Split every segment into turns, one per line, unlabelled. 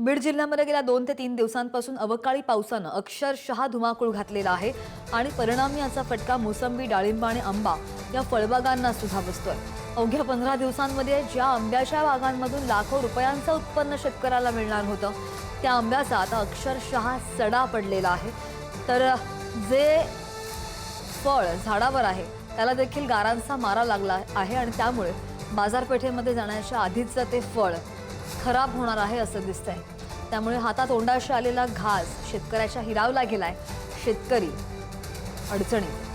बीड जिल्ह्यामध्ये गेल्या 2 ते 3 दिवसांपासून अवकाळी पावसानं अक्षरशः धुमाकूळ घातलेला आहे आणि परिणामी याचा फटका मोसंबी, डाळिंब आणि आंबा या फळबागांना सुद्धा बसतोय. अवघ्या 15 दिवसांमध्ये ज्या आंब्याच्या बागांमधून लाखो रुपयांचं उत्पन्न शेतकऱ्याला मिळणार होतं, त्या आंब्याचा आता अक्षरशः सडा पडलेला आहे. तर जे फळ झाडावर आहे त्याला देखील गारांचा मारा लागला आहे आणि त्यामुळे बाजारपेठेमध्ये जाण्याच्या आधीचं ते फळ खराब होणार आहे असं दिसतंय. त्यामुळे हातातोंडाशी आलेला घास शेतकऱ्याच्या हिरावला गेलाय. शेतकरी अडचणीत.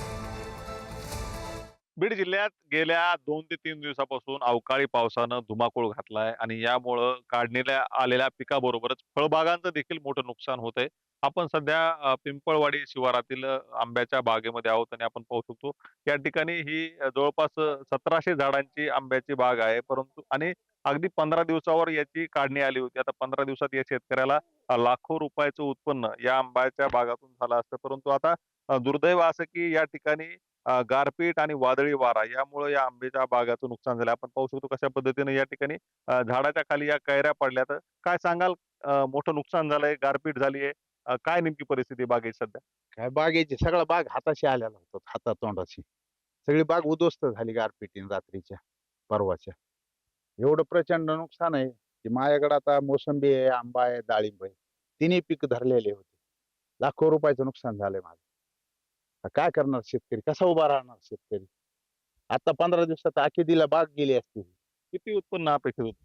बीड जिल्ह्यात गेल्या 2 ते 3 दिवसापासून अवकाळी पावसानं धुमाकूळ घातलाय आणि यामुळं काढणीला आलेल्या पिकाबरोबरच फळबागांचं देखील मोठं नुकसान होतंय. आपण सध्या पिंपळवाडी शिवारातील आंब्याच्या बागेमध्ये आहोत आणि आपण पाहू शकतो या ठिकाणी ही जवळपास 1700 झाडांची आंब्याची बाग आहे. परंतु आणि अगदी 15 दिवसावर याची काढणी आली होती. आता 15 दिवसात या शेतकऱ्याला लाखो रुपयाचं उत्पन्न या आंब्याच्या बागातून झालं असतं. परंतु आता दुर्दैव असं की या ठिकाणी गारपीट आणि वादळी वारा यामुळे या आंब्याच्या बागाचं नुकसान झालं. आपण पाहू शकतो कशा पद्धतीने या ठिकाणी झाडाच्या खाली या कैऱ्या पडल्या. तर काय सांगाल? मोठं नुकसान झालंय, गारपीट झालीये. काय नेमकी परिस्थिती आहे बागेची सध्या?
काय बागेची सगळा बाग हाताशी आलेला होता, हातातोंडाशी. सगळी बाग उद्ध्वस्त झाली गारपिटीने रात्रीच्या, परवाच्या. एवढं प्रचंड नुकसान आहे, की माझ्याकडे आता मोसंबी आहे, आंबा आहे, डाळिंब आहे. तिन्ही पीक धरलेले होते. लाखो रुपयाचं नुकसान झालंय माझं. आता काय करणार शेतकरी? कसा उभा राहणार शेतकरी? आता 15 दिवसात अखेरीला बाग गेली असती.
किती उत्पन्न अपेक्षित होतं?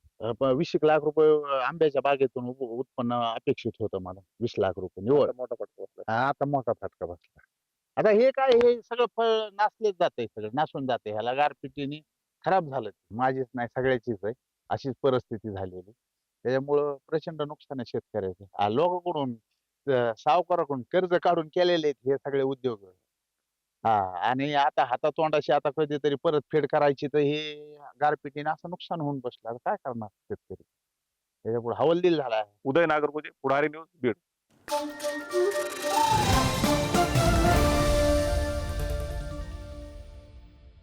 20 एक लाख रुपये आंब्याच्या बागेतून उत्पन्न अपेक्षित होतं मला. 20 लाख रुपये निव्वळ.
आता मोठा फटका बसला.
हा, आता मोठा फटका बसला. आता हे काय, हे सगळं फळ नासलेच जाते, सगळं नासून जाते. ह्याला गारपिटीने खराब झालं. माझीच नाही, सगळ्याचीच आहे. अशीच परिस्थिती झालेली. त्याच्यामुळं प्रचंड नुकसान आहे शेतकऱ्याचं. लोकांकडून सावकाराकडून कर्ज काढून केलेले आहेत हे सगळे उद्योग. हा, आणि आता हातातोंडाशी आता कधीतरी परतफेड करायची, तर हे गारपिटीने असं नुकसान होऊन बसलं. आता काय करणार शेतकरी? त्याच्यापुढे हवालदिल झाला आहे.
उदय नागरगोजे, पुढारी न्यूज, बीड.